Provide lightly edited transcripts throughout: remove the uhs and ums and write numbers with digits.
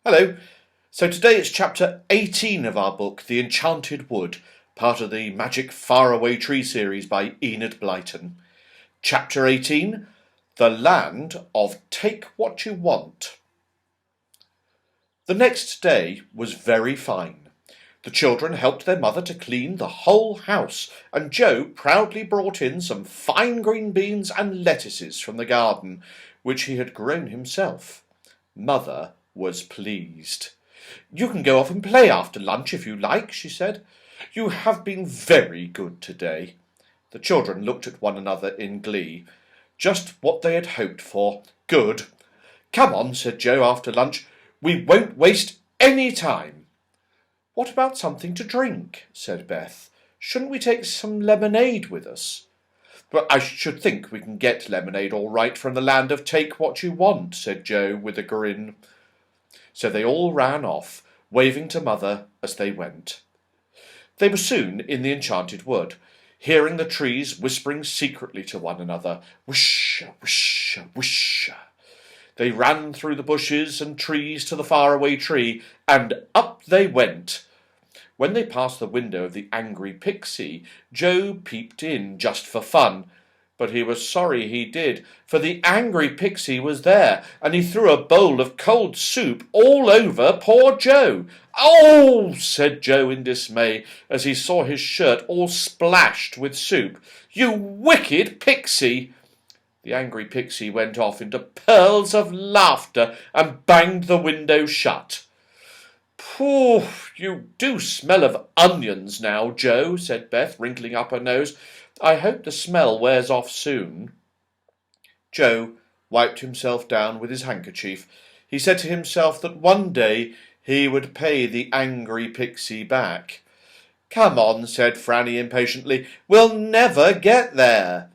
Hello. So today it's chapter 18 of our book, The Enchanted Wood, part of the Magic Faraway Tree series by Enid Blyton. Chapter 18, The Land of Take What You Want. The next day was very fine. The children helped their mother to clean the whole house, and Joe proudly brought in some fine green beans and lettuces from the garden, which he had grown himself. Mother was pleased. "You can go off and play after lunch if you like," she said. "You have been very good today." The children looked at one another in glee. Just what they had hoped for. Good. "Come on," said Joe after lunch. "We won't waste any time." "What about something to drink?" said Beth. "Shouldn't we take some lemonade with us?" "But I should think we can get lemonade all right from the land of Take What You Want," said Joe with a grin. So they all ran off, waving to Mother as they went. They were soon in the Enchanted Wood, hearing the trees whispering secretly to one another. Whoosh, whoosh, whoosh. They ran through the bushes and trees to the faraway tree, and up they went. When they passed the window of the angry pixie, Joe peeped in just for fun. But he was sorry he did, for the angry pixie was there, and he threw a bowl of cold soup all over poor Joe. "Oh!" said Joe in dismay, as he saw his shirt all splashed with soup. "You wicked pixie!" The angry pixie went off into peals of laughter and banged the window shut. "Pooh, you do smell of onions now, Joe," said Beth, wrinkling up her nose. "I hope the smell wears off soon." Joe wiped himself down with his handkerchief. He said to himself that one day he would pay the angry pixie back. "Come on," said Franny impatiently. "We'll never get there."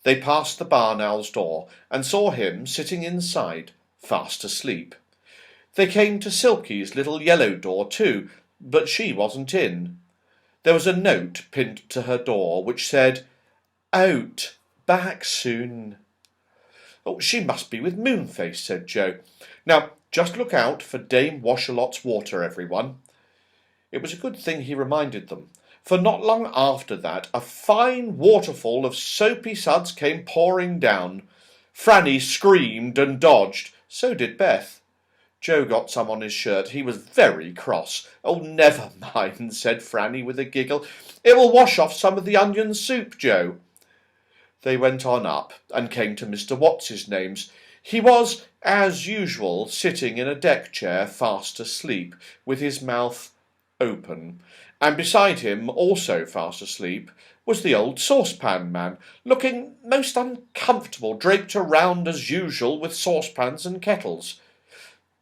They passed the barn owl's door and saw him sitting inside, fast asleep. They came to Silky's little yellow door too, but she wasn't in. There was a note pinned to her door which said, "Out, back soon." "Oh, she must be with Moonface," said Joe. "Now, just look out for Dame Washalot's water, everyone." It was a good thing he reminded them, for not long after that a fine waterfall of soapy suds came pouring down. Franny screamed and dodged. So did Beth. Joe got some on his shirt. He was very cross. "Oh, never mind," said Franny with a giggle. "It will wash off some of the onion soup, Joe." They went on up and came to Mr. What's-his-name's. He was, as usual, sitting in a deck chair, fast asleep, with his mouth open, and beside him, also fast asleep, was the old saucepan man, looking most uncomfortable, draped around as usual with saucepans and kettles.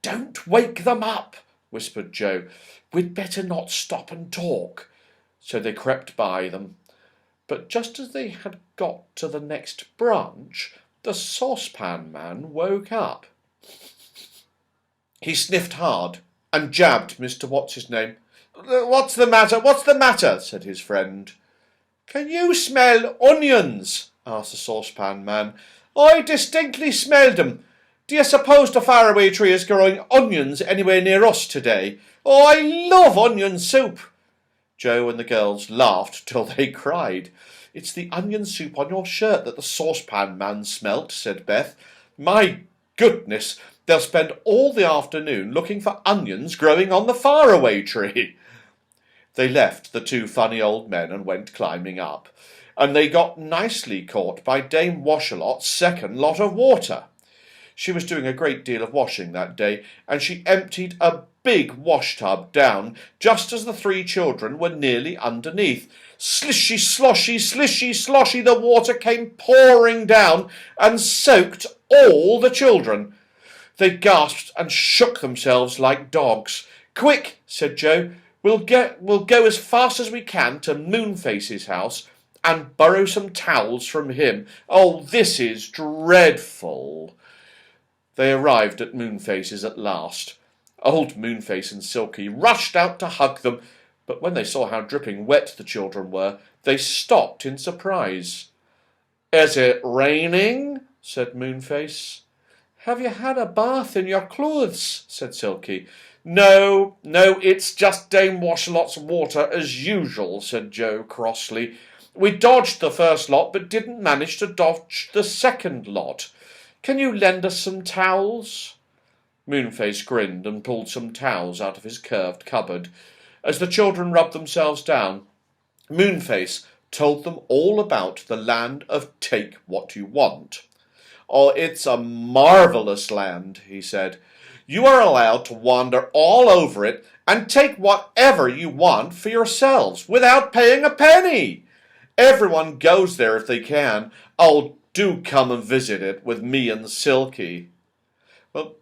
"Don't wake them up," whispered Joe. "We'd better not stop and talk." So they crept by them. But just as they had got to the next branch, the saucepan man woke up. He sniffed hard and jabbed Mr. What's-his-name. "What's the matter? What's the matter?" said his friend. "Can you smell onions?" asked the saucepan man. "I distinctly smelled them. Do you suppose the faraway tree is growing onions anywhere near us today? Oh, I love onion soup." Joe and the girls laughed till they cried. "It's the onion soup on your shirt that the saucepan man smelt," said Beth. "My goodness, they'll spend all the afternoon looking for onions growing on the faraway tree." They left the two funny old men and went climbing up, and they got nicely caught by Dame Washalot's second lot of water. She was doing a great deal of washing that day, and she emptied a big wash-tub down just as the three children were nearly underneath. Slishy, sloshy, slishy, sloshy, the water came pouring down and soaked all the children. They gasped and shook themselves like dogs. "Quick," said Joe, we'll go as fast as we can to Moonface's house and borrow some towels from him. Oh, this is dreadful." They arrived at Moonface's at last. Old Moonface and Silky rushed out to hug them, but when they saw how dripping wet the children were, they stopped in surprise. "Is it raining?" said Moonface. "Have you had a bath in your clothes?" said Silky. No, it's just Dame Washalot's water as usual, said Joe crossly. We dodged the first lot, but didn't manage to dodge the second lot. Can you lend us some towels? Moonface grinned and pulled some towels out of his curved cupboard. As the children rubbed themselves down, Moonface told them all about the land of Take What You Want. Oh, it's a marvellous land, he said. You are allowed to wander all over it and take whatever you want for yourselves without paying a penny. Everyone goes there if they can. Oh, do come and visit it with me and Silky. Well,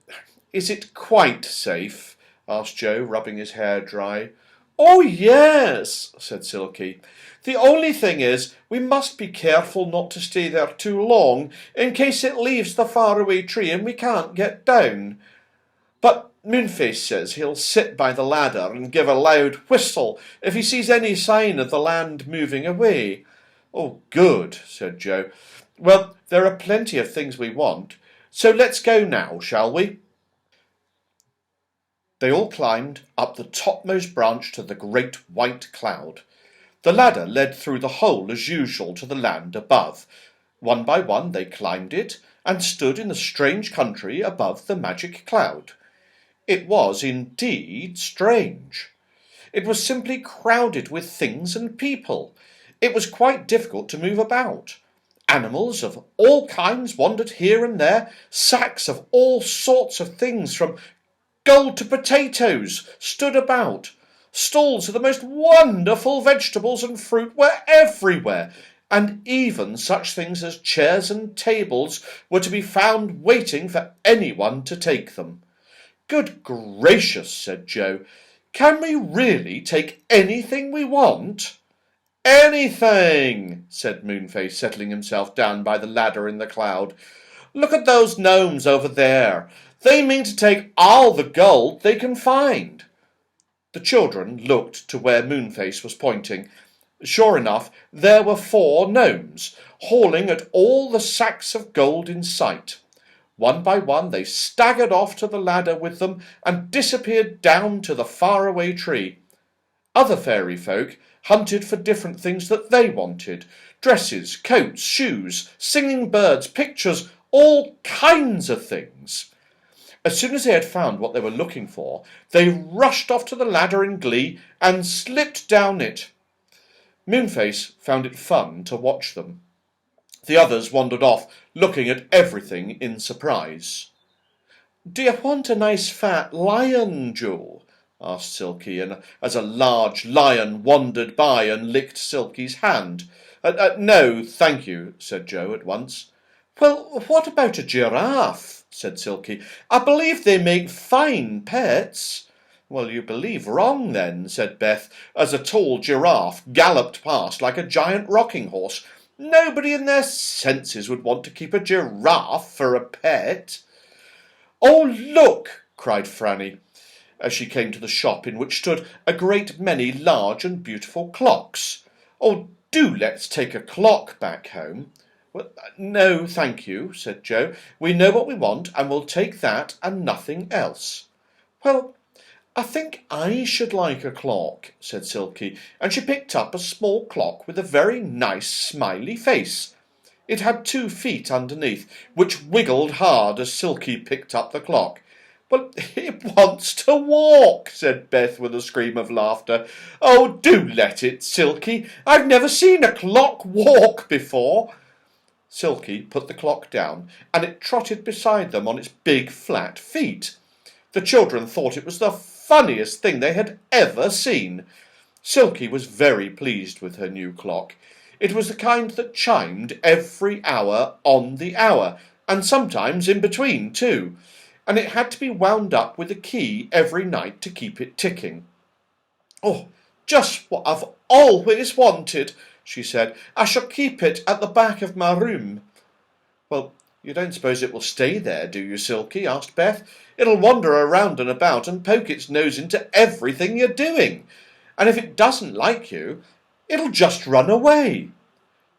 is it quite safe? Asked Joe, rubbing his hair dry. Oh, yes, said Silky. The only thing is, we must be careful not to stay there too long, in case it leaves the faraway tree and we can't get down. But Moonface says he'll sit by the ladder and give a loud whistle if he sees any sign of the land moving away. Oh, good, said Joe. Well, there are plenty of things we want, so let's go now, shall we? They all climbed up the topmost branch to the great white cloud. The ladder led through the hole as usual to the land above. One by one they climbed it and stood in the strange country above the magic cloud. It was indeed strange. It was simply crowded with things and people. It was quite difficult to move about. Animals of all kinds wandered here and there. Sacks of all sorts of things, from gold to potatoes, stood about. Stalls of the most wonderful vegetables and fruit were everywhere, and even such things as chairs and tables were to be found waiting for anyone to take them. Good gracious, said Joe, can we really take anything we want? Anything, said Moonface, settling himself down by the ladder in the cloud. Look at those gnomes over there. They mean to take all the gold they can find. The children looked to where Moonface was pointing. Sure enough, there were 4 gnomes, hauling at all the sacks of gold in sight. One by one they staggered off to the ladder with them and disappeared down to the faraway tree. Other fairy folk hunted for different things that they wanted. Dresses, coats, shoes, singing birds, pictures, all kinds of things. As soon as they had found what they were looking for, they rushed off to the ladder in glee and slipped down it. Moonface found it fun to watch them. The others wandered off, looking at everything in surprise. Do you want a nice fat lion, Joe? Asked Silky, and as a large lion wandered by and licked Silky's hand. No, thank you, said Joe at once. Well, what about a giraffe? Said Silky. I believe they make fine pets. Well, you believe wrong then, said Beth, as a tall giraffe galloped past like a giant rocking horse. Nobody in their senses would want to keep a giraffe for a pet. Oh, look, cried Franny, as she came to the shop in which stood a great many large and beautiful clocks. Oh, do let's take a clock back home. Well, no, thank you, said Joe. We know what we want, and we'll take that and nothing else. Well, I think I should like a clock, said Silky, and she picked up a small clock with a very nice smiley face. It had 2 feet underneath, which wiggled hard as Silky picked up the clock. Well, it wants to walk, said Beth with a scream of laughter. Oh, do let it, Silky. I've never seen a clock walk before. Silky put the clock down, and it trotted beside them on its big flat feet. The children thought it was the funniest thing they had ever seen. Silky was very pleased with her new clock. It was the kind that chimed every hour on the hour, and sometimes in between too, and it had to be wound up with a key every night to keep it ticking. Oh, just what I've always wanted, she said. I shall keep it at the back of my room. Well, you don't suppose it will stay there, do you, Silky? Asked Beth. It'll wander around and about and poke its nose into everything you're doing. And if it doesn't like you, it'll just run away.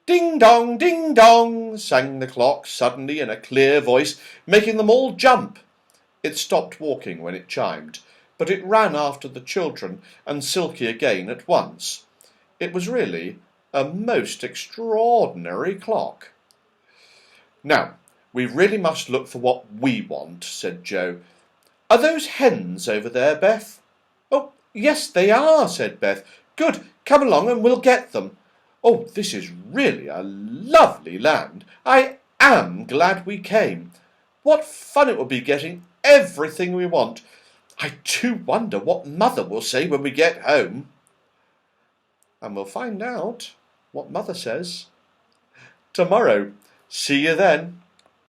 ding dong, sang the clock suddenly in a clear voice, making them all jump. It stopped walking when it chimed, but it ran after the children and Silky again at once. It was really a most extraordinary clock. Now, we really must look for what we want, said Joe. Are those hens over there, Beth? Oh, yes, they are, said Beth. Good, come along and we'll get them. Oh, this is really a lovely land. I am glad we came. What fun it will be getting everything we want. I do wonder what Mother will say when we get home. And we'll find out what Mother says tomorrow. See you then.